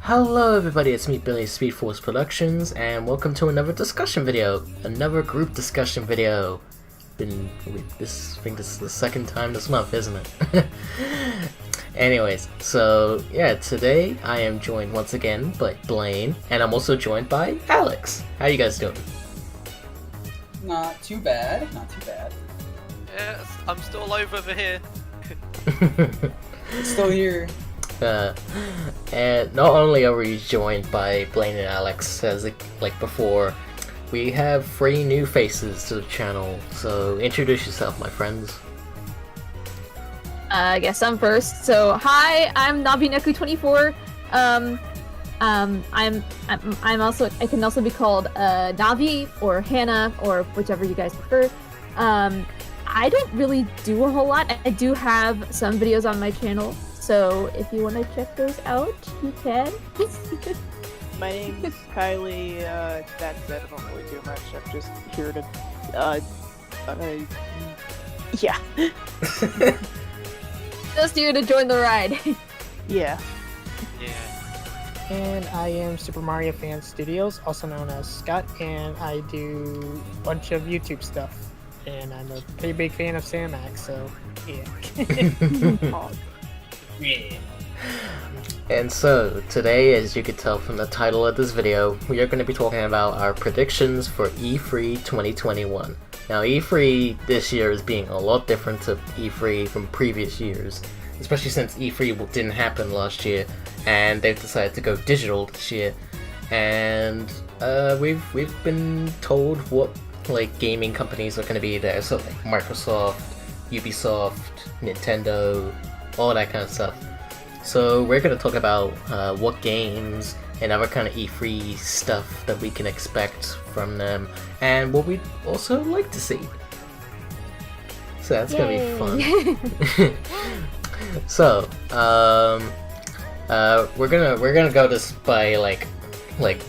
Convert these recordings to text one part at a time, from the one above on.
Hello everybody, it's me Billy Speedforce Productions, and welcome to another discussion video, another group discussion video. I think this is the second time this month, isn't it? Anyways, so yeah, today I am joined once again by Blaine, and I'm also joined by Alex. How you guys doing? Not too bad, not too bad. Yes, I'm still alive over here. Still here. And not only are we joined by Blaine and Alex, as like before, we have 3 new faces to the channel. So introduce yourself, my friends. I guess I'm first. So hi, I'm Navineku24. I'm also, I can also be called Navi or Hannah or whichever you guys prefer. I don't really do a whole lot. I do have some videos on my channel. So if you want to check those out, you can. My name's Kylee. That said, I don't really do much. I'm just here to, yeah. Just here to join the ride. Yeah. Yeah. And I am Super Mario Fan Studios, also known as Scott, and I do a bunch of YouTube stuff. And I'm a pretty big fan of Sam Max, so yeah. Yeah. And so, today, as you could tell from the title of this video, we are going to be talking about our predictions for E3 2021. Now, E3 this year is being a lot different to E3 from previous years, especially since E3 didn't happen last year, and they've decided to go digital this year. And we've been told what gaming companies are going to be there, so like Microsoft, Ubisoft, Nintendo, all that kind of stuff. So we're going to talk about what games and other kind of E3 stuff that we can expect from them, and what we'd also like to see. So that's going to be fun. So we're gonna go this by like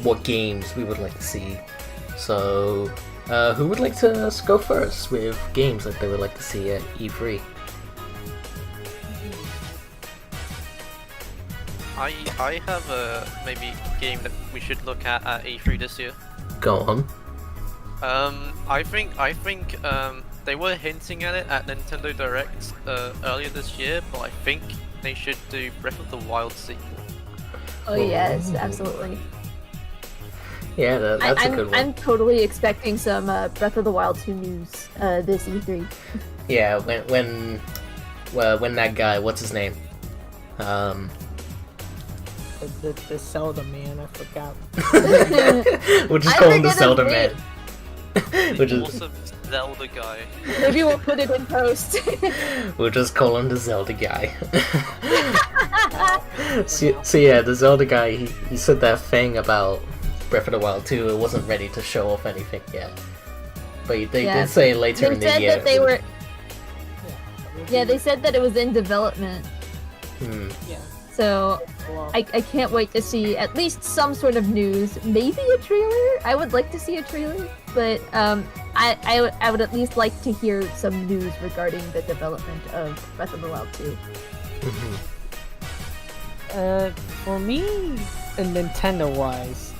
what games we would like to see. So who would like to go first with games that they would like to see at E3? I have a maybe game that we should look at E3 this year. Go on. I think they were hinting at it at Nintendo Direct earlier this year, but I think they should do Breath of the Wild sequel. Oh yes, absolutely. Yeah, that's a good one. I'm totally expecting some Breath of the Wild 2 news this E3. Yeah, when that guy, what's his name? The Zelda man, I forgot. We'll just call him the Zelda man. The awesome Zelda guy. Maybe we'll put it in post. We'll just call him the Zelda guy. So yeah, the Zelda guy, he said that thing about Breath of the Wild 2, it wasn't ready to show off anything yet. But they did say later in the year. They said that they were... Yeah, they said that it was in development. Yeah. So, I can't wait to see at least some sort of news. Maybe a trailer? I would like to see a trailer. But I would at least like to hear some news regarding the development of Breath of the Wild 2. For me, Nintendo-wise,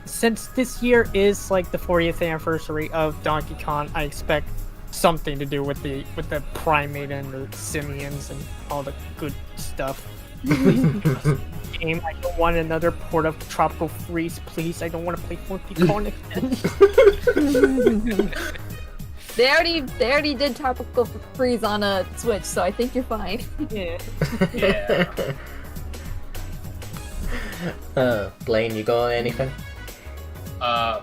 since this year is like the 40th anniversary of Donkey Kong, I expect something to do with the primate and the simians and all the good stuff. Game. I don't want another port of Tropical Freeze, please. I don't want to play Funky Kong again. They already did Tropical Freeze on a Switch, so I think you're fine. Yeah. Yeah. Blaine, you got anything?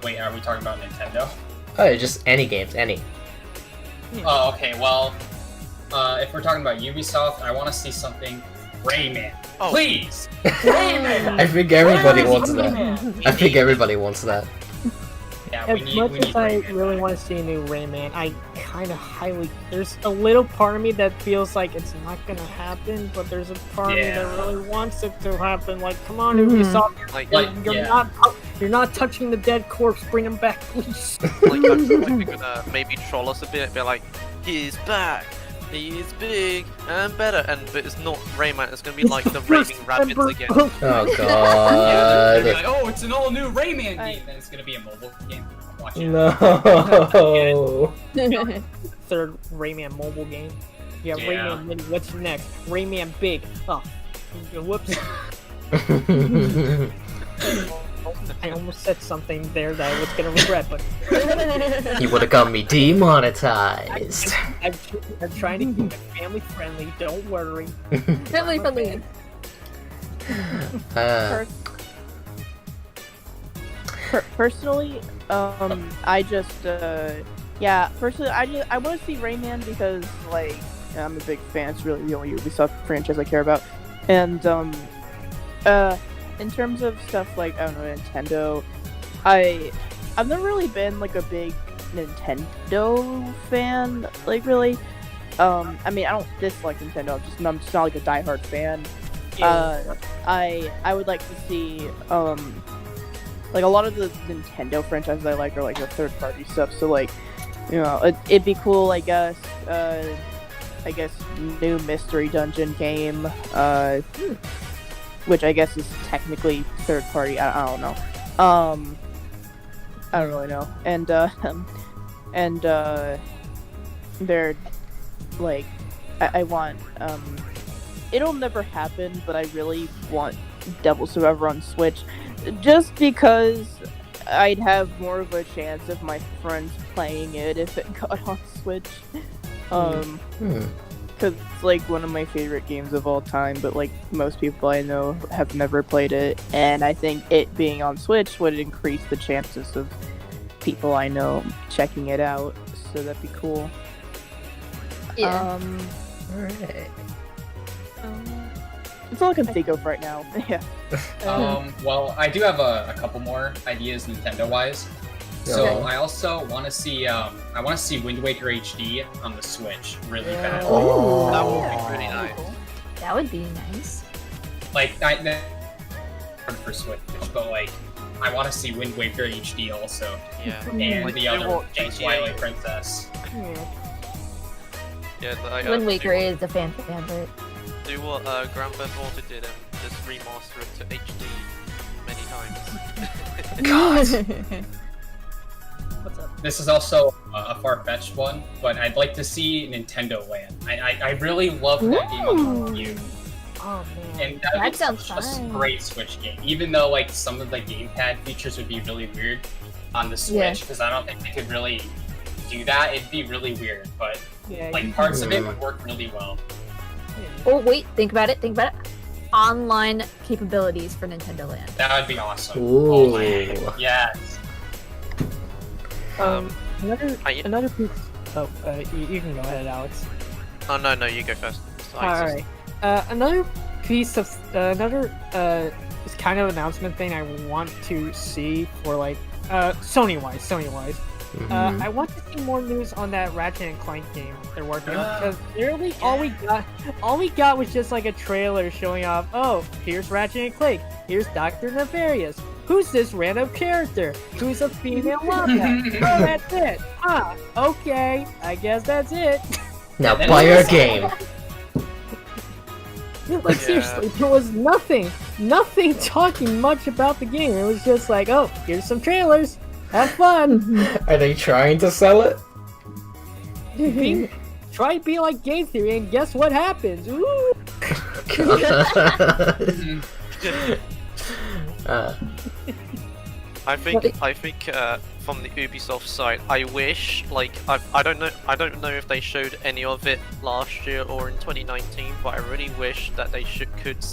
Wait, are we talking about Nintendo? Oh, just any games, any. Oh, okay, well, if we're talking about Ubisoft, I want to see something Rayman. Oh. Please! Rayman! I think everybody wants that. I think everybody wants that. Yeah, As much we need as I Rayman. really want to see a new Rayman, I kind of there's a little part of me that feels like it's not gonna happen, but there's a part of me that really wants it to happen. Like, come on, Ubisoft, you're not touching the dead corpse. Bring him back, please. I feel like they're gonna maybe troll us a bit, be like, he's back. he is big and better, but it's not Rayman. It's gonna be like the Raving Rabbits again. Oh Yeah, god. they're like, oh, it's an all new Rayman game. Then it's gonna be a mobile game. Watch it. No. Third Rayman mobile game. Yeah, Yeah. Rayman Mini. What's next? Rayman Big. Oh, whoops. I almost said something there that I was gonna regret, but You would have got me demonetized. I'm trying to keep it family friendly. Don't worry. Family friendly. Personally, I just, personally, I want to see Rayman because, like, I'm a big fan. It's really the only Ubisoft franchise I care about. And, in terms of stuff like, I don't know, Nintendo, I've never really been, like, a big Nintendo fan, like, really. I mean, I don't dislike Nintendo, I'm just not, like, a diehard fan. I would like to see, like, a lot of the Nintendo franchises I like are, like, the third-party stuff, so, like, you know, it'd be cool, I guess, new Mystery Dungeon game, which I guess is technically third-party, I don't know. I don't really know. And they're, like, I want, it'll never happen, but I really want Devil Survivor on Switch, just because I'd have more of a chance of my friends playing it if it got on Switch. Because it's like one of my favorite games of all time, but like most people I know have never played it, and I think it being on Switch would increase the chances of people I know checking it out, so that'd be cool. Yeah. Alright. That's all I can think of right now. Yeah. Well, I do have a couple more ideas Nintendo-wise. So Okay. I also want to see Wind Waker HD on the Switch really bad. Oh. That would be pretty nice. That would be nice. Like for Switch, but like I want to see Wind Waker HD also, Yeah. and Like, the you other know one, what, Twilight Princess. Yeah, Wind Waker is a fan favorite. Do what Grand Theft Auto did and just remaster it to HD many times. What's up? This is also a far-fetched one, but I'd like to see Nintendo Land. I really love that game on the Wii U. Oh man. And That would be sounds such a fun. great Switch game, even though like some of the gamepad features would be really weird on the Switch, because I don't think they could really do that. It'd be really weird, but Yeah. like parts of it would work really well. Oh wait, think about it. Online capabilities for Nintendo Land. That would be awesome. Ooh. Oh my, yes. Another piece. Oh, you can go ahead, Alex. Oh no, you go first. Alright. Another piece of this kind of announcement thing I want to see for like Sony wise. Mhm. I want to see more news on that Ratchet and Clank game they're working on, because literally all we got was just like a trailer showing off. Oh, here's Ratchet and Clank. Here's Dr. Nefarious. Who's this random character? Who's a female wombat? Oh, that's it. Okay. I guess that's it. Now buy our game. Like seriously, there was nothing talking much about the game. It was just like, oh, here's some trailers. Have fun. Are they trying to sell it? Try to be like Game Theory, and guess what happens? Ooh. I think from the Ubisoft side, I wish I don't know if they showed any of it last year or in 2019, but I really wish that they could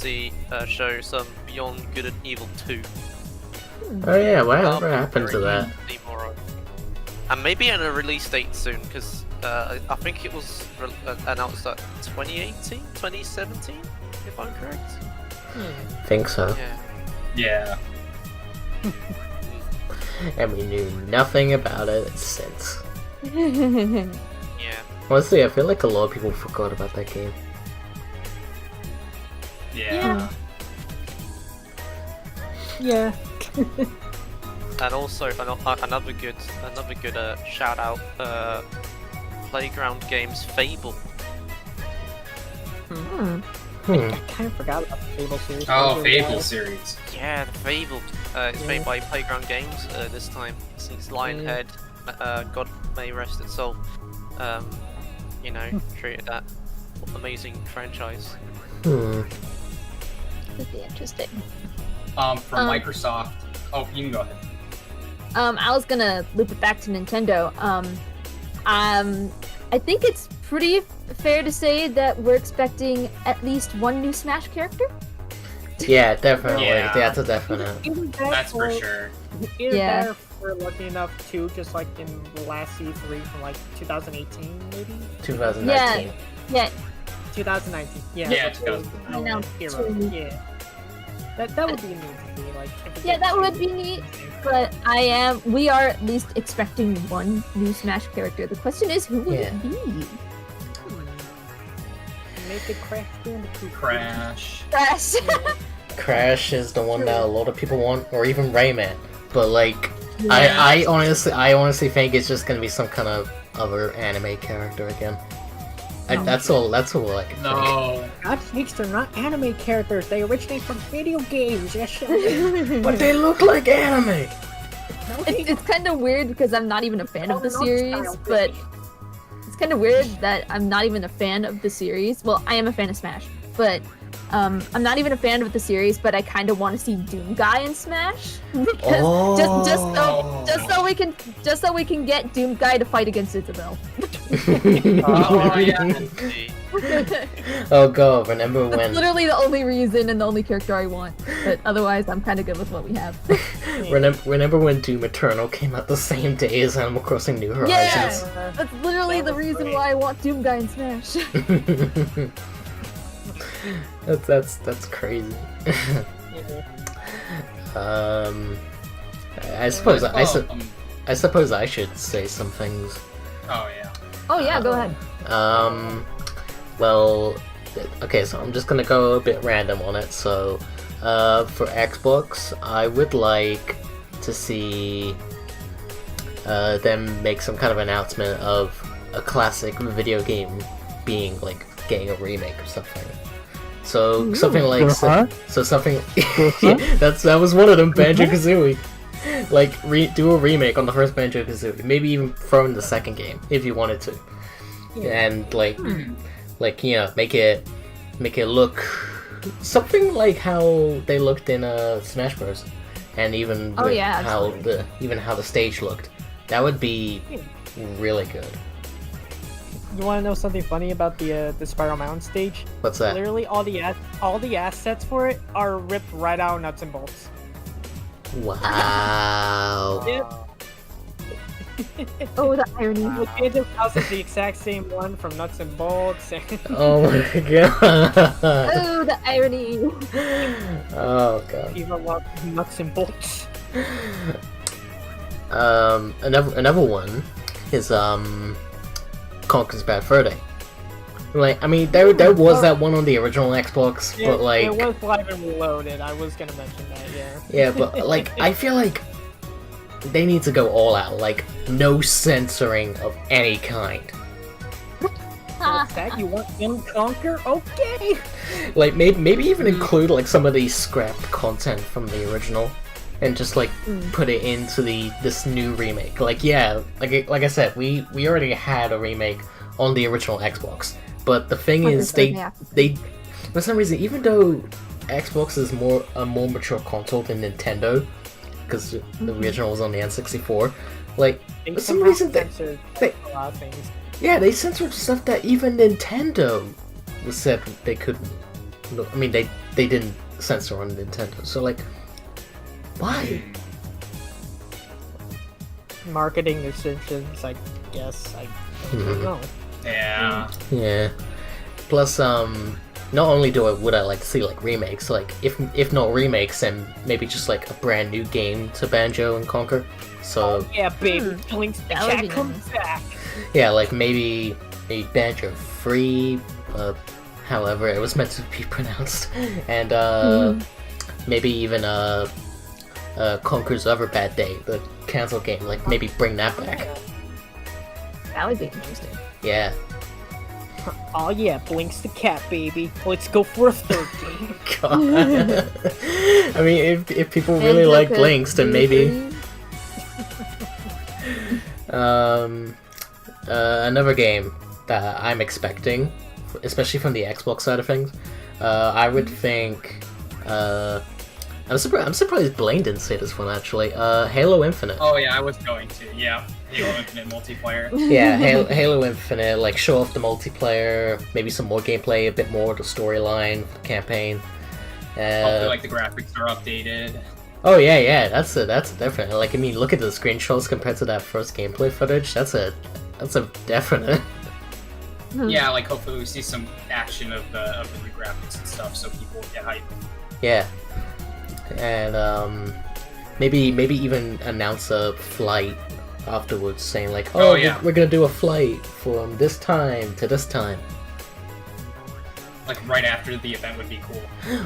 show some Beyond Good and Evil 2. Oh yeah, whatever happened to that? See more of. And maybe in a release date soon, because I think it was announced at 2018, 2017, if I'm correct. Think so. Yeah. Yeah. And we knew nothing about it since. Yeah. Honestly, I feel like a lot of people forgot about that game. Yeah. Yeah. And also another good shout out, Playground Games Fable. Hmm. I kind of forgot about the Fable series. Oh, for a Fable while. series. Yeah, the Fable. It's made by Playground Games this time. Since Lionhead, God may rest its soul, created that amazing franchise. Could be interesting. From Microsoft. Oh, you can go ahead. I was gonna loop it back to Nintendo. I think it's pretty fair to say that we're expecting at least one new Smash character. Yeah, definitely. Yeah. That's a definite. That's for sure. Either Yeah. that or if we're lucky enough to, just like in the last C3 from like 2018, maybe? 2019. Yeah, 2019. Yeah. Yeah, so 2019. I know, Hero. true. Yeah. That would be neat to me. Like, if we Yeah, get that two would be neat. but we are at least expecting one new Smash character. The question is, who would it be? Make it Crash Bandicoot. Crash. Crash. Crash is the one that a lot of people want, or even Rayman. But like, Yeah. I honestly think it's just gonna be some kind of other anime character again. That's all I can think. No. God sakes, they're not anime characters. They originate from video games. Yes, But they look like anime. It's kind of weird because I'm not even a fan of the series, but it's kind of weird that I'm not even a fan of the series. Well, I am a fan of Smash, but I'm not even a fan of the series. But I kind of want to see Doom Guy in Smash because just so we can get Doom Guy to fight against Isabelle. Oh, yeah. Oh god, remember That's when literally the only reason and the only character I want. But otherwise, I'm kind of good with what we have. remember when Doom Eternal came out the same day as Animal Crossing New Horizons? Yeah, that's literally the reason why I want Doom Guy in Smash. that's crazy. I suppose I suppose I should say some things. Oh, yeah. Oh yeah, go ahead. Well, okay, so I'm just gonna go a bit random on it. So, for Xbox, I would like to see them make some kind of announcement of a classic video game being like getting a remake or something. So something like something. Yeah, that was one of them, Banjo-Kazooie. Like do a remake on the first Banjo-Kazooie, maybe even throw in the second game if you wanted to, and like make it look something like how they looked in Smash Bros. And even Oh, yeah, how absolutely. how the stage looked. That would be really good. You want to know something funny about the Spiral Mountain stage? What's that? Literally, all the assets for it are ripped right out of nuts and bolts. Wow. Oh, the irony. The Banjo House is the exact same one from Nuts and Bolts. Oh my god. Oh, the irony. Oh god. Even love Nuts and Bolts. Another one is Conker's Bad Fur Day. Like, I mean, there was that one on the original Xbox, but like, it was live and reloaded. I was gonna mention that, yeah. yeah, but like, I feel like they need to go all out, like no censoring of any kind. What's that? You want them Conker? Okay. Like maybe even include like some of the scrapped content from the original, and just like put it into this new remake. Like yeah, like I said, we already had a remake on the original Xbox, but the thing is they for some reason, even though Xbox is a more mature console than Nintendo, because the original was on the N64, like for some reason they a lot of things. yeah, they censored stuff that even Nintendo said they couldn't. I mean, they didn't censor on Nintendo. So like, why? Marketing decisions, I guess. I don't know. Yeah. Yeah. Plus, not only would I like to see like remakes, like if not remakes, then maybe just like a brand new game to Banjo and Conquer. So Yeah, baby. Link's the That would cat be comes nice. back. yeah, like maybe Banjo Free, however it was meant to be pronounced, and maybe even Conquer's Other Bad Day, the cancel game. Like maybe bring that back. That would be interesting. Yeah. Oh yeah, Blink's the cat, baby. Let's go for a third game. God. I mean, if people really like Blinks, then maybe. Another game that I'm expecting, especially from the Xbox side of things, I would think. I'm surprised Blaine didn't say this one actually. Halo Infinite. Oh yeah, I was going to. Yeah, Halo Infinite multiplayer. Yeah, Halo Infinite, like show off the multiplayer, maybe some more gameplay, a bit more of the storyline, the campaign. Hopefully, like the graphics are updated. Oh yeah, that's definite. Like I mean, look at the screenshots compared to that first gameplay footage. That's a definite. Yeah, like hopefully we see some action of the new graphics and stuff, so people get hyped. Yeah, and maybe even announce a flight afterwards, saying like, oh yeah, we're gonna do a flight from this time to this time. Like right after the event would be cool.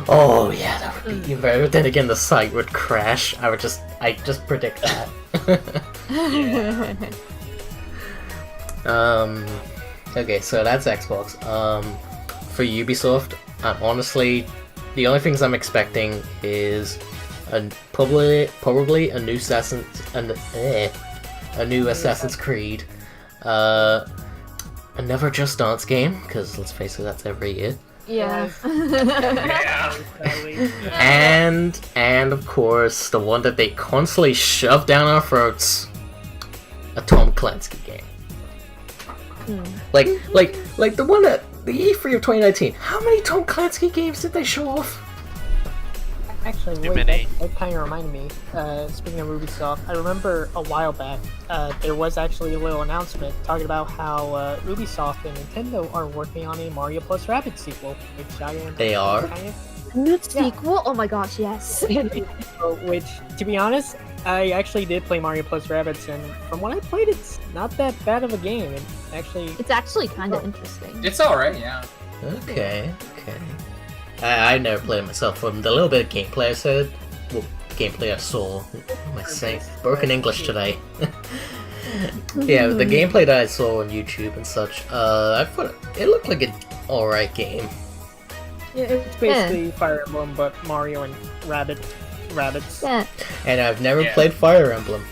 Oh yeah, that would be. But then again, the site would crash. I just predict that. Okay, so that's Xbox. For Ubisoft, honestly, the only things I'm expecting is probably a new Assassin's Creed, another Just Dance game, because let's face it, that's every year. Yeah. And of course, the one that they constantly shove down our throats, a Tom Clancy game. Like the one that the E3 of 2019. How many Tom Clancy games did they show off? Actually, Too wait, many. that kind of reminded me. Speaking of Ubisoft, I remember a while back there was actually a little announcement talking about how Ubisoft and Nintendo are working on a Mario plus Rabbids sequel, which I am. They are? Kind of, New sequel? Oh my gosh, yes. which, to be honest, I actually did play Mario plus Rabbids, and from what I played, it's not that bad of a game. It's actually kind of interesting. It's alright, yeah. Okay. I never played it myself. From the little bit of gameplay I said, gameplay I saw, what am I saying? Broken English today. Yeah, the gameplay that I saw on YouTube and such, I thought it looked like an alright game. Yeah, it's basically Fire Emblem, but Mario and Rabbids. Yeah. And I've never played Fire Emblem.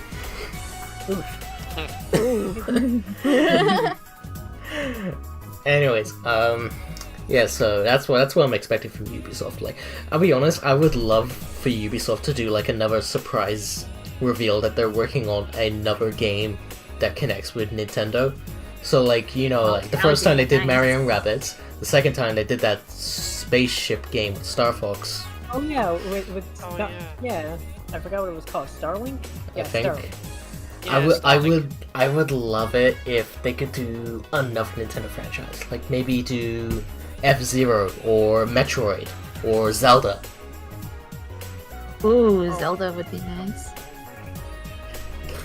Anyways, yeah, so that's what I'm expecting from Ubisoft. Like, I'll be honest, I would love for Ubisoft to do like another surprise reveal that they're working on another game that connects with Nintendo. So like, you know, like the first time they did Mario and Rabbids, the second time they did that spaceship game with Star Fox. Oh yeah, yeah. I forgot what it was called. Starlink? I think. Starlink. Yeah, I would love it if they could do another Nintendo franchise. Like maybe do F-Zero or Metroid or Zelda. Ooh, Zelda would be nice.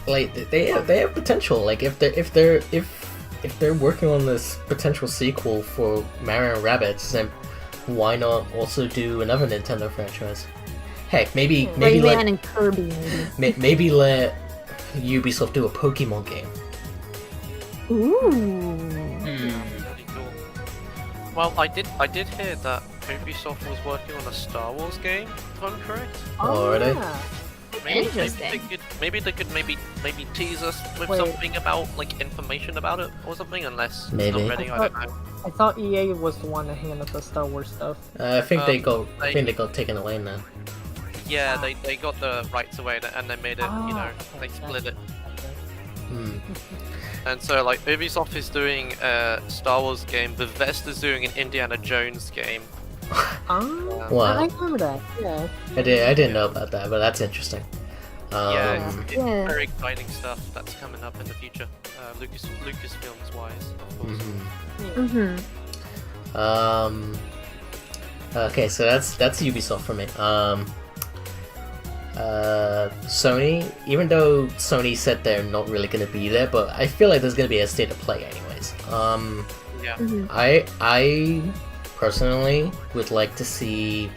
Like they have potential. Like if they're working on this potential sequel for Mario and Rabbids, then why not also do another Nintendo franchise? Heck, maybe Rayman and Kirby, maybe let Ubisoft do a Pokemon game. Ooh. Pretty cool. Well, I did hear that Ubisoft was working on a Star Wars game, if I'm correct. Oh, are they? Interesting. Maybe they could tease us with something about like information about it or something, unless it's Maybe. not ready. I don't know. I thought EA was the one that handled the Star Wars stuff. I think they got taken away now. Yeah, they got the rights away and they made it. You know, they split it. Hmm. And so like Ubisoft is doing a Star Wars game, Bethesda's doing an Indiana Jones game. Wow. I remember that. Yeah. I didn't know about that, but that's interesting. Yeah, it's very exciting stuff that's coming up in the future. Lucasfilms wise, of course. Okay, so that's Ubisoft for me. Sony, even though Sony said they're not really gonna be there, but I feel like there's gonna be a state of play anyways. Yeah. I personally would like to see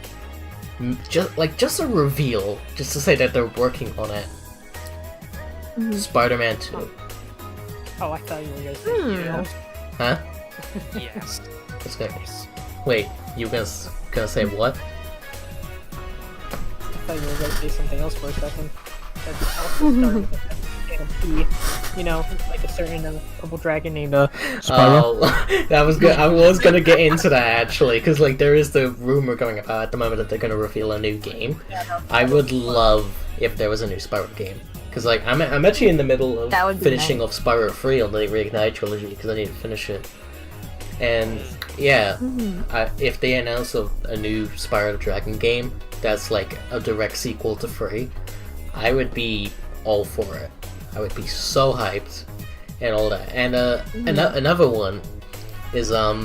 just a reveal, just to say that they're working on it. Spider-Man 2. Oh, I thought you were gonna say. Huh? Yes. It's good. Wait, you gonna say what? I thought you were gonna say something else for a second. That's also starting with a P. You know, like a certain purple dragon named Spyro. Oh, that was good. I was gonna get into that actually, because like there is the rumor going about at the moment that they're gonna reveal a new game. I would love if there was a new Spyro game, because like I'm actually in the middle of That would be finishing nice. off Spyro 3 on the Reignite trilogy because I need to finish it. And yeah, if they announce a new Spyro the Dragon game that's like a direct sequel to 3, I would be all for it. I would be so hyped and all that. And another one is that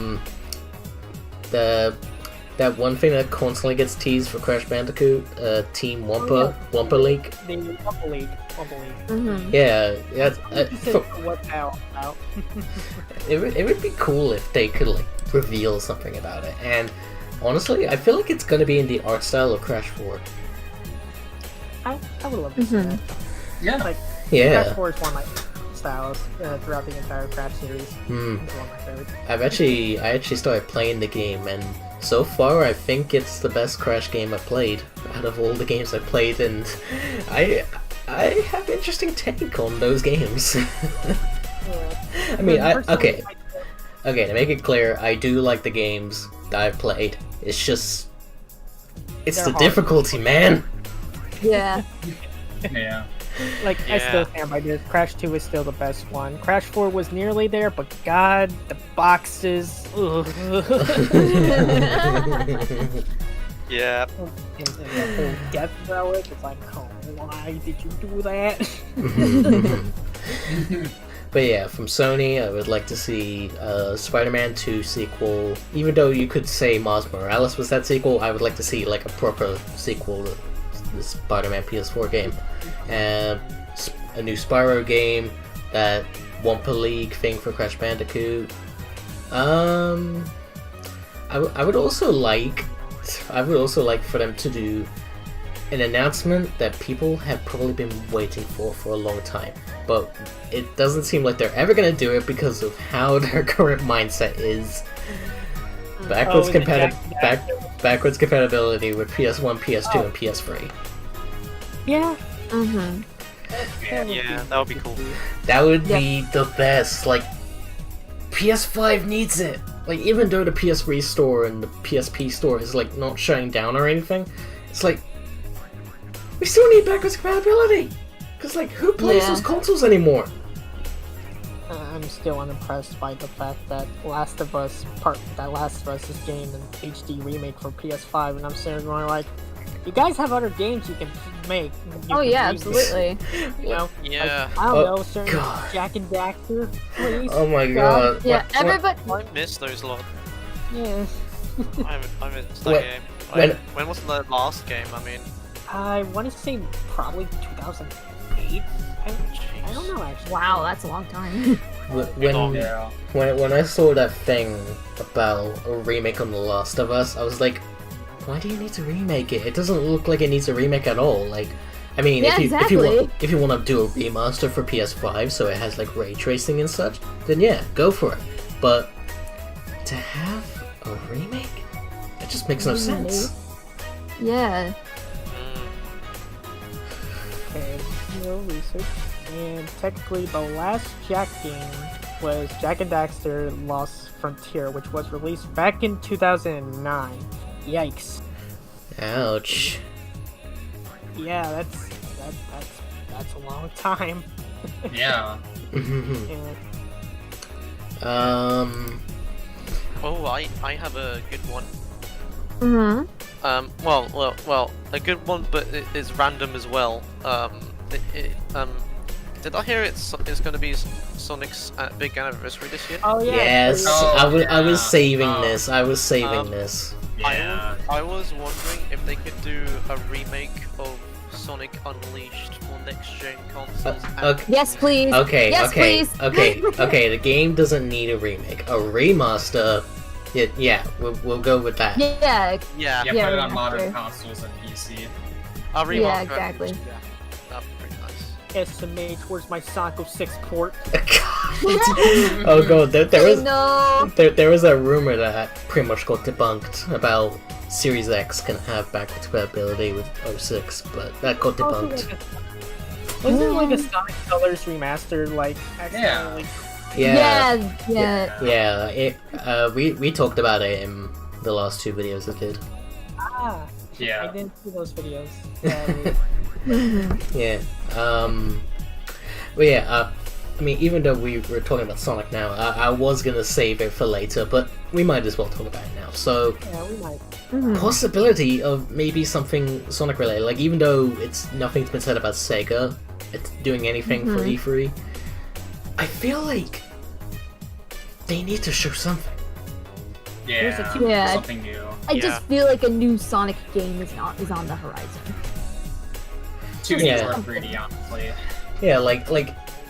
one thing that constantly gets teased for Crash Bandicoot, Team Wumpa, Wumpa League. The Wumpa League. Yeah, What's out about? it would be cool if they could like reveal something about it. And honestly, I feel like it's gonna be in the art style of Crash 4. I would love to see that. Yeah. Like, Yeah. Crash 4 is one of my styles throughout the entire Crash series. It's one of my favorites. I actually started playing the game, and so far I think it's the best Crash game I've played out of all the games I've played, and I have an interesting take on those games. I mean, okay, to make it clear, I do like the games that I've played. It's just, it's They're the hard. difficulty, man. Yeah. Yeah. Like, I still Yeah. stand by this. Crash 2 is still the best one. Crash 4 was nearly there, but god, the boxes. Ugh. Yeah. and the whole death relic. It's like, oh, why did you do that? But yeah, from Sony, I would like to see a Spider-Man 2 sequel. Even though you could say Miles Morales was that sequel, I would like to see like a proper sequel to the Spider-Man PS4 game. And a new Spyro game, that Wumpa League thing for Crash Bandicoot. I would also like for them to do an announcement that people have probably been waiting for a long time, but it doesn't seem like they're ever gonna do it because of how their current mindset is. Backwards backwards compatibility with PS1, PS2, and PS3. Yeah. Yeah, that would be cool. That would be the best. Like, PS5 needs it. Like, even though the PS3 store and the PSP store is like not shutting down or anything, it's like we still need backwards compatibility. Cause like, who plays those consoles anymore? I'm still unimpressed by the fact that Last of Us is getting an HD remake for PS5, and I'm sitting there going like, you guys have other games you can make. Oh yeah, absolutely. You know, Yeah. like, I don't know, certain God. Jack and Daxter, please. Oh my god. Yeah, What- everybody. I miss those lot. Yeah. I miss that When- game. when- When was the last game? I mean, I want to say probably 2008. I don't know actually. Wow, that's a long time. Yeah. When I saw that thing about a remake on The Last of Us, I was like, why do you need to remake it? It doesn't look like it needs a remake at all. Like, I mean, Yeah, if you want to do a remaster for PS5 so it has like ray tracing and such, then yeah, go for it. But to have a remake, that just makes no sense. Yeah. Okay, no research. And technically, the last Jack game was Jack and Daxter Lost Frontier, which was released back in 2009. Yikes. Ouch. Yeah, that's a long time. Yeah. Yeah. oh, I have a good one. Mm-hmm. Well, a good one, but it is random as well. Did I hear it's going to be Sonic's big anniversary this year? Oh yeah. Yes, Oh, I was saving yeah. this. I was saving this. Yeah. I was wondering if they could do a remake of Sonic Unleashed for next-gen consoles. Okay. Yes, please. Okay, Yes, okay, please. okay. The game doesn't need a remake. A remaster. Yeah, we'll go with that. Yeah. Yeah, Yeah, Yeah, put it on modern remaster. consoles and PC. a remaster. Yeah, exactly. Yeah, that'd be pretty nice. underestimate towards my Sonic 06 port. Oh god, No. there was a rumor that pretty much got debunked about Series X can have backwards compatibility with 06, but that got debunked. Wasn't it like a Sonic Colors remaster, like, accidentally? Yeah, we talked about it in the last 2 videos I did. Ah, Yeah. I didn't see those videos. Yeah, but yeah, I mean, even though we were talking about Sonic now, I was gonna save it for later, but we might as well talk about it now. So, Yeah, we might. possibility of maybe something Sonic related, like even though nothing's been said about Sega, it's doing anything for E3, I feel like they need to show something. Yeah. Yeah. Something new. I just feel like a new Sonic game is on the horizon. Too Yeah. greedy, honestly. Yeah, like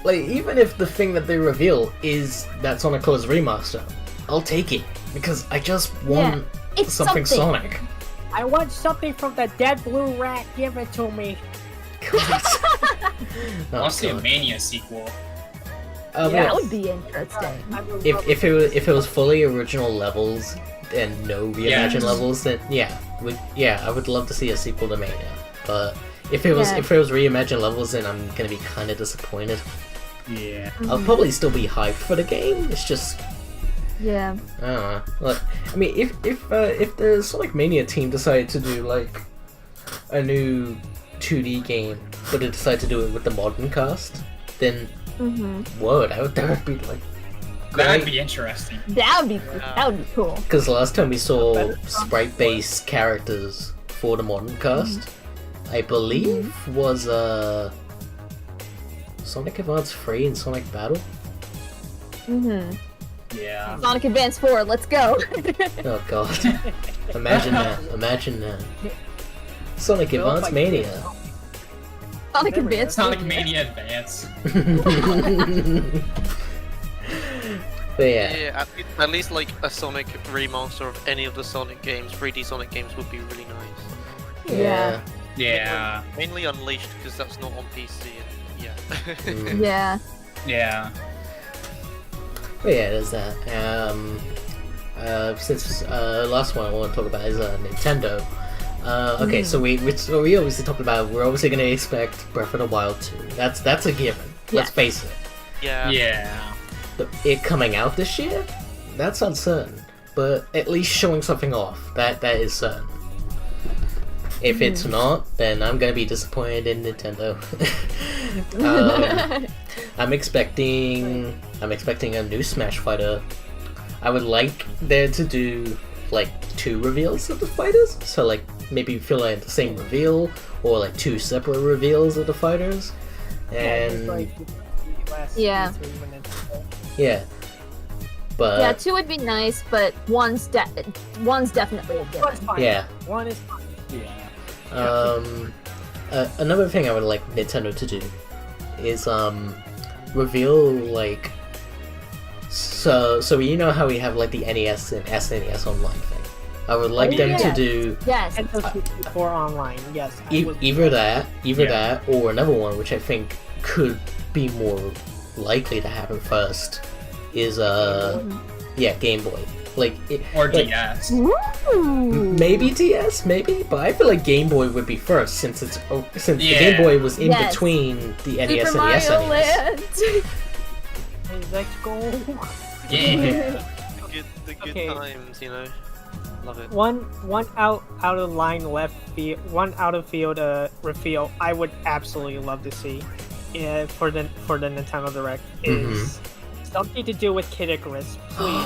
even if the thing that they reveal is that Sonic Colors remaster, I'll take it because I just want It's something Sonic. I want something from the dead blue rat. Give it to me. Oh, I want to see a God. Mania sequel. That would be interesting. If it was fully original levels and no reimagined levels, then I would love to see a sequel to Mania. But if it was reimagined levels, then I'm gonna be kind of disappointed. Yeah. I'll probably still be hyped for the game. It's just Yeah. I don't know. Like, I mean, if the Sonic Mania team decided to do like a new 2D game, but they decide to do it with the modern cast, then whoa, that would be like That'd be interesting. That would be cool. because last time we saw sprite-based characters for the modern cast, I believe was Sonic Advance 3 and Sonic Battle. Yeah. Sonic Advance 4, let's go. Oh god, imagine that. Sonic Advance Mania. Sonic Advance. Sonic Mania Advance. But yeah. Yeah, at least like a Sonic remaster of any of the Sonic games, 3D Sonic games would be really nice. Yeah. Yeah. Mainly Unleashed because that's not on PC. And, yeah. Yeah. Yeah. But yeah, there's that. Since last one I want to talk about is Nintendo. Okay, so we obviously talked about we're obviously gonna expect Breath of the Wild 2. That's a given. Let's face it. Yeah. Yeah. It coming out this year, that's uncertain. But at least showing something off, that is certain. If it's not, then I'm gonna be disappointed in Nintendo. I'm expecting a new Smash Fighter. I would like there to do like 2 reveals of the fighters, so like maybe feel like the same reveal or like 2 separate reveals of the fighters, and but Yeah, 2 would be nice, but one's definitely a given. yeah. One is fine. Yeah. Another thing I would like Nintendo to do is reveal like so you know how we have like the NES and SNES online thing. I would like them to do Yes. For online, yes. either that or another one which I think could be more likely to happen first is Game Boy. Like Or like, DS. Ooh. maybe DS, maybe, but I feel like Game Boy would be first since the Game Boy was in Yes. between the NES Super and the SNES. Mario Land. Hey, let's go. Yeah. The good Okay. times, you know. Love it. One out of line left field, one out of field reveal I would absolutely love to see for the Nintendo Direct is something to do with Kid Icarus. Please.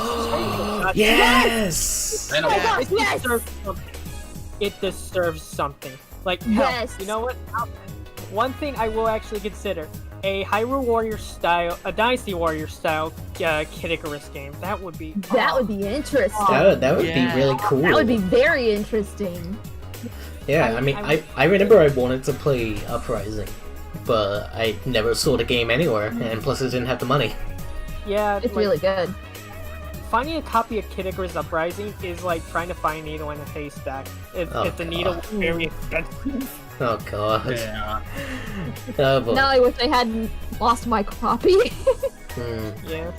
Yes! I know. Oh my gosh, yes! It deserves something. Like, Yes. you know what? One thing I will actually consider: a Hyrule Warrior style, a Dynasty Warrior style Kid Icarus game. That would be. That would be interesting. That would be really cool. That would be very interesting. Yeah, I remember I wanted to play Uprising, but I never saw the game anywhere, and plus I didn't have the money. Yeah, It's really good. Finding a copy of Kid Icarus Uprising is like trying to find a needle in a haystack. If the needle was very expensive. Oh god. Yeah. Oh boy. Now I wish I hadn't lost my copy. Yeah.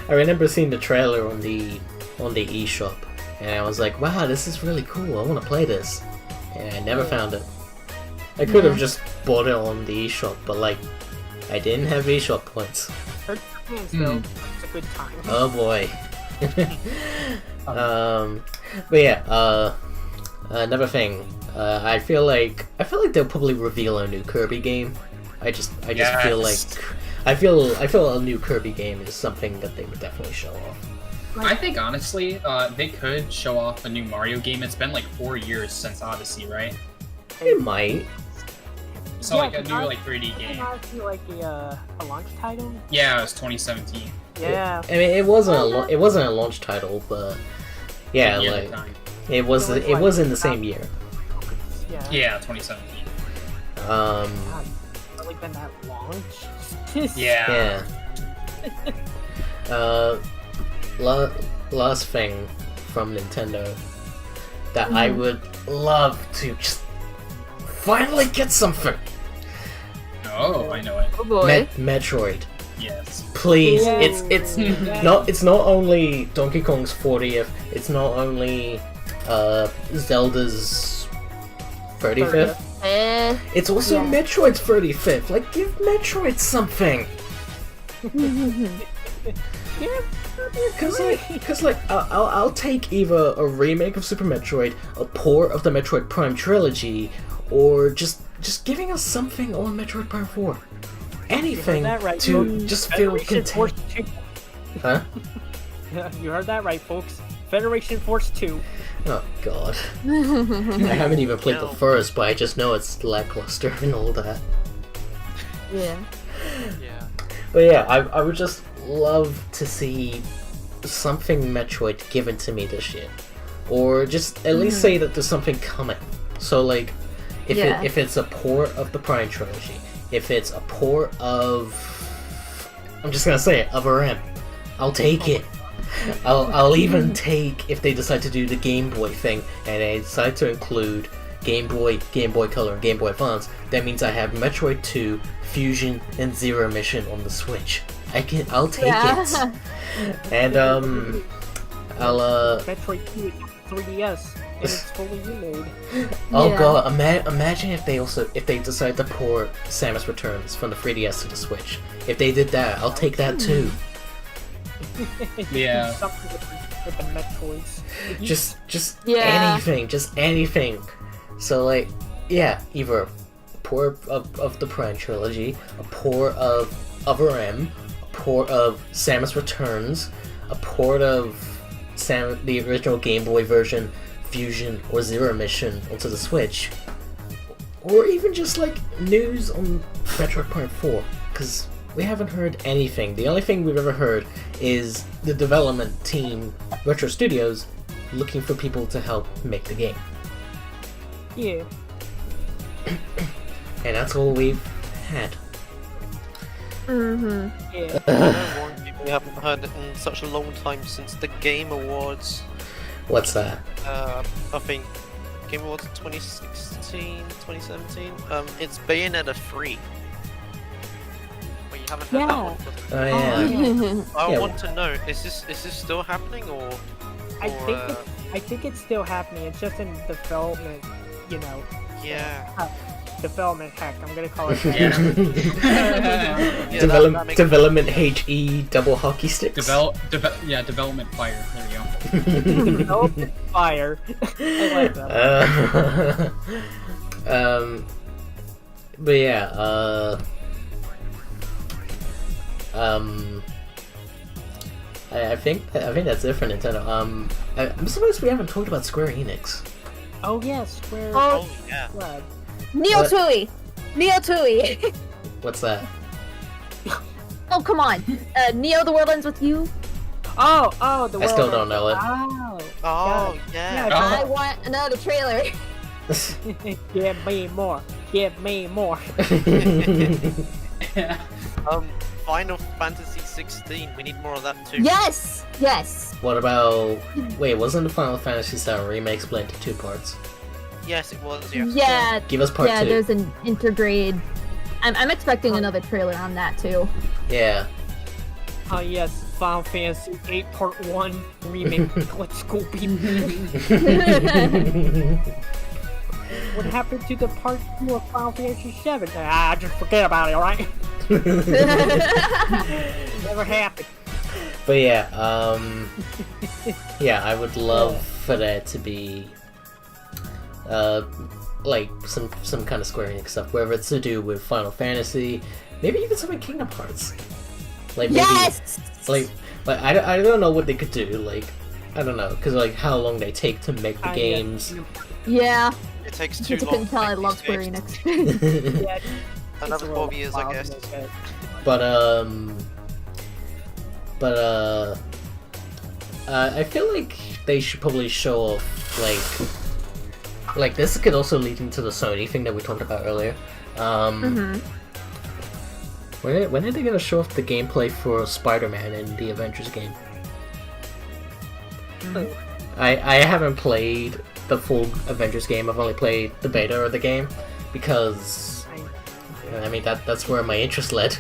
I remember seeing the trailer on the eShop, and I was like, "Wow, this is really cool. I want to play this," and I never found it. I could have just bought it on the eShop, but like, I didn't have eShop points. Hurt your hands though. It's a good time. Oh boy. But yeah. Another thing. I feel like they'll probably reveal a new Kirby game. I just feel like Yes. I feel a new Kirby game is something that they would definitely show off. I think honestly, they could show off a new Mario game. It's been like 4 years since Odyssey, right? It might. So Yeah, like a but new I- like 3D game. Not see like a launch title. Yeah, it was 2017. Yeah. I mean, it wasn't a launch title, but yeah, Year at like the time. it was in the same year. Yeah. Yeah, 2017. Um, God, it's like been that long. Jesus. Yeah. yeah. Last thing from Nintendo that I would love to just finally get something. Oh, I know it. Oh boy. Metroid. Yes. Please, Whoa. it's not only Donkey Kong's 40th, it's not only Zelda's 35th. It's also Yeah. Metroid's 35th. Like, give Metroid something. Cause like I'll take either a remake of Super Metroid, a port of the Metroid Prime trilogy, or just giving us something on Metroid Prime 4. Anything that right, to folks. just feel Federation Force content. 2. Huh? You heard that right, folks. Federation Force 2. Oh god. I haven't even played the No. first, but I just know it's lackluster and all that. Yeah. Yeah. But yeah, I would just love to see something Metroid given to me this year. Or just at least say that there's something coming. So like, if it's a port of the Prime trilogy, if it's a port of... I'm just gonna say it, of RM. I'll take it. I'll even take if they decide to do the Game Boy thing and they decide to include Game Boy Color, and Game Boy Advance. That means I have Metroid 2, Fusion, and Zero Mission on the Switch. I'll take it. And I'll Metroid 2 is 3DS. And it's fully remade. oh Yeah. god, imagine if they decide to port Samus Returns from the 3DS to the Switch. If they did that, I'll take that too. Yeah. Something with the Metroids. Just Yeah. anything. So like, yeah, either a port of the Prime trilogy, a port of Other M, a port of Samus Returns, a port of the original Game Boy version, Fusion or Zero Mission onto the Switch, or even just like news on Metroid Prime 4, because we haven't heard anything. The only thing we've ever heard is the development team, Retro Studios, looking for people to help make the game. Yeah. And that's all we've had. Yeah. One thing we haven't heard in such a long time since the Game Awards. What's that? I think Game Awards 2016, 2017. It's Bayonetta 3. Well, you haven't heard that Yeah. one. Oh yeah. I Yeah. want to know, is this still happening or? I think it's still happening. It's just in development, you know. Yeah. Development heck, I'm gonna call it. Yeah. Yeah, that makes Development HE double hockey sticks. Development fire. There you go. Development fire. I like that. But yeah, I think that's it for Nintendo. I'm surprised we haven't talked about Square Enix. Oh yeah, Square. Oh yeah. Flag. Neo What? Tui! Neo Tui! What's that? Oh, come on. Neo, the world ends with you. Oh, the I world. still don't know it. Oh. Oh yeah. Yeah. I want another trailer. Give me more. Give me more. Final Fantasy 16. We need more of that too. Yes! Yes. What about? Wait, wasn't the Final Fantasy VII remake split into two parts? Yes, it was. Yes. Yeah, Give us part yeah. 2. There's an intergrade. I'm expecting another trailer on that too. Yeah. Oh yes, Final Fantasy 8 Part 1 Remake. Let's go, people. What happened to the Part 2 of Final Fantasy 7? Ah, just forget about it, alright? Never happened. But yeah, yeah, I would love for there to be, like some kind of Square Enix stuff, whether it's to do with Final Fantasy, maybe even some Kingdom Hearts. Like maybe, Yes. like I don't know what they could do. Like I don't know, because like how long they take to make the games. Yeah. It takes In too case you long. couldn't tell, I to make love these Square games. Enix. Yeah, Another 12 years, I guess. But I feel like they should probably show off like this could also lead into the Sony thing that we talked about earlier. When are they gonna show off the gameplay for Spider-Man in the Avengers game? I haven't played the full Avengers game. I've only played the beta of the game because I mean that's where my interest led,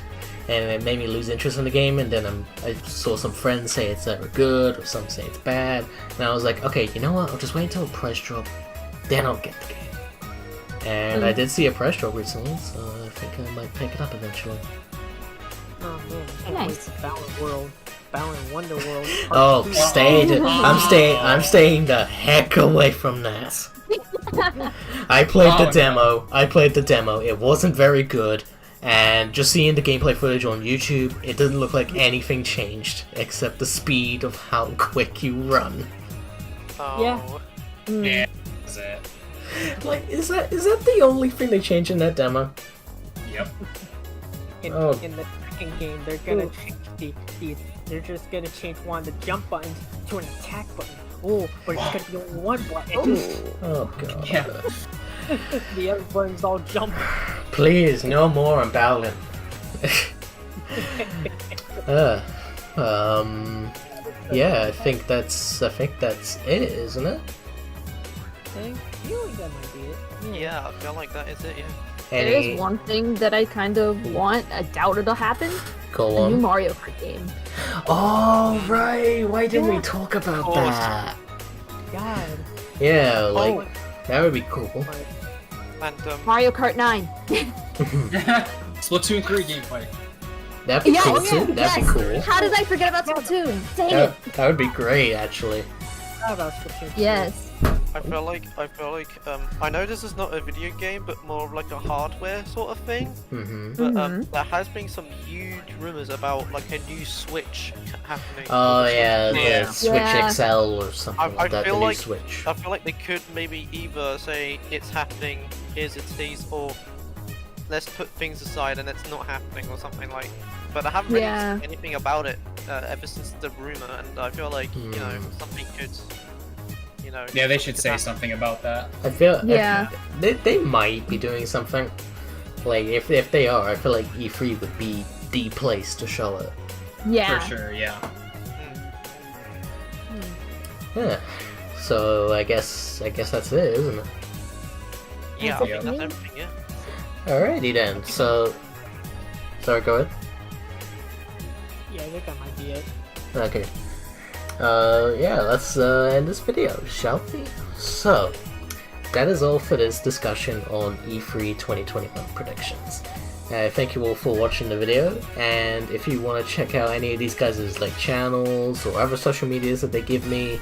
and it made me lose interest in the game. And then I saw some friends say it's never good, or some say it's bad, and I was like, okay, you know what? I'll just wait until a price drop, then I'll get the game. And I did see a price drop recently, so I think I might pick it up eventually. Oh man, I can't Nice. wait for Balan Wonder World. Oh, I'm staying the heck away from that. I played the demo. I played the demo. It wasn't very good, and just seeing the gameplay footage on YouTube, it doesn't look like anything changed except the speed of how quick you run. Oh. Yeah. Yeah, that's it. Like, is that the only thing they changed in that demo? Yep. In, Oh. in the second game, they're gonna change they're just gonna change one of the jump buttons to an attack button. Oh, but it's gonna be only one button. Oh god. Yeah. The other buttons all jump. Please, no more on Bowlin. Yeah, I think that's it, isn't it? I feel like that might be it. Yeah, I feel like that is it. Yeah. There is one thing that I kind of want. I doubt it'll happen. Go A new on. Mario Kart game. Oh right, why didn't we talk about that? God. Yeah, like that would be cool. And Mario Kart 9. Splatoon 3 gameplay. That'd be Yes, cool too. That'd yes. be cool. How did I forget about Splatoon? Dang it. That would be great, actually. How about Splatoon 2? Yes. I feel like I know this is not a video game, but more of like a hardware sort of thing. Mm-hmm. But there has been some huge rumors about like a new Switch happening. Oh yeah, Yeah. the Switch Yeah. XL or something I like that. The feel new like- Switch. I feel like they could maybe either say it's happening, here's its tease, or let's put things aside and it's not happening or something like. But I haven't really Yeah. seen anything about it ever since the rumor, and I feel like you know something could, you know. Yeah, they should could say happen. something about that. I feel Yeah. they might be doing something. Like if they are, I feel like E3 would be the place to show it. Yeah. For sure, yeah. Yeah. So I guess that's it, isn't it? Yeah, That's I it think for that's me. everything. Yeah. Alrighty then. So, sorry, go ahead. Yeah, I think that might be it. Okay. Yeah, let's end this video, shall we? So, that is all for this discussion on E3 2021 predictions. Thank you all for watching the video, and if you want to check out any of these guys' like channels or other social medias that they give me,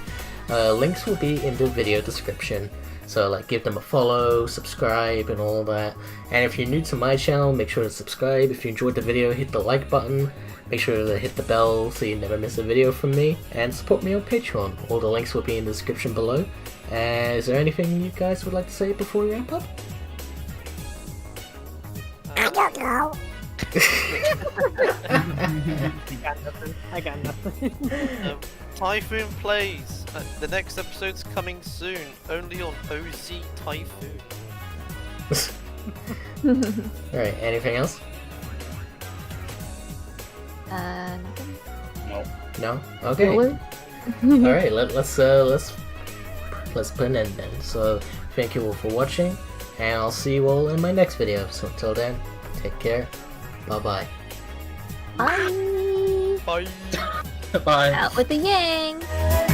links will be in the video description. So like give them a follow, subscribe, and all that. And if you're new to my channel, make sure to subscribe. If you enjoyed the video, hit the like button. Make sure to hit the bell so you never miss a video from me. And support me on Patreon. All the links will be in the description below. Is there anything you guys would like to say before we wrap up? I got nothing. Typhoon Plays. The next episode's coming soon, only on OZ Typhoon. Alright, anything else? Nothing. Nope. No? Okay. Really? Alright, let's put an end then. So if thank you all for watching, and I'll see you all in my next video. So until then, take care. Bye-bye. Bye. Bye. Bye. Out with the yang.